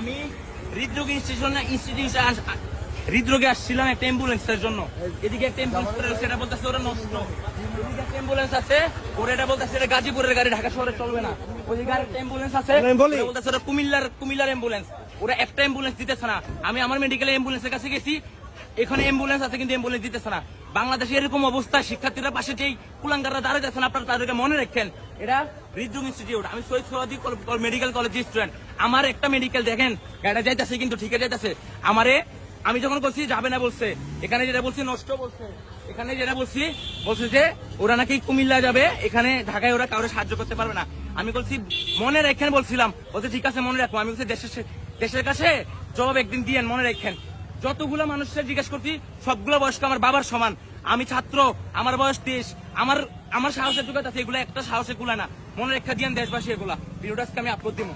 আমি হৃদরোগ হৃদরোগে আসছিলাম একটা অ্যাম্বুলেন্সের জন্য। এদিকে একটা অ্যাম্বুলেন্স সেটা বলতেছে ওরা নষ্ট, এদিকে একটা অ্যাম্বুলেন্স আছে ওরা এটা বলতেছে এটা গাজীপুরের গাড়ি, ঢাকা শহরে চলবে না। ওদিকে আরেকটা অ্যাম্বুলেন্স আছে বলতেছে ওরা কুমিল্লার অ্যাম্বুলেন্স, ওরা একটা অ্যাম্বুলেন্স দিতেছে না। আমি আমার মেডিকেলে অ্যাম্বুলেন্সের কাছে গেছি, এখানে অ্যাম্বুলেন্স আছে কিন্তু অ্যাম্বুলেন্স দিতেছে না। বাংলাদেশে এরকম অবস্থা, শিক্ষার্থীরা পাশে যেই কুলাঙ্গাররা দাঁড়িয়ে যাচ্ছেন আপনারা তাদেরকে মনে রাখেন, এটা হৃদরোগ ইনস্টিটিউট। আমি শহীদ সোহরাওয়ার্দী মেডিকেল কলেজের স্টুডেন্ট। আমার একটা মেডিকেল দেখেন গাড়িটা যাইতেছে কিন্তু ঠিক যাইতেছে। আমি যখন বলছি যাবে না বলছে, এখানে যেটা বলছি নষ্ট বলছে, এখানে যেটা বলছে যে ওরা নাকি কুমিল্লা যাবে, এখানে ঢাকায় ওরা কারোর সাহায্য করতে পারবে না। আমি বলছি মনে রাখেন বলছিলাম, বলছে ঠিক আছে মনে রাখবো। আমি বলছি দেশের কাছে জবাব একদিন দিয়েন, মনে রাখেন। যতগুলো মানুষের জিজ্ঞেস করছি সবগুলো বয়স্ক আমার বাবার সমান। আমি ছাত্র, আমার বয়স 23, আমার সাহসের যোগ্যতা আছে, এগুলো একটা সাহসে কুলা না। মনে রেখা দিয়েন দেশবাসী, এগুলা ভিডিওটা আজকে আমি আপলোড দিব।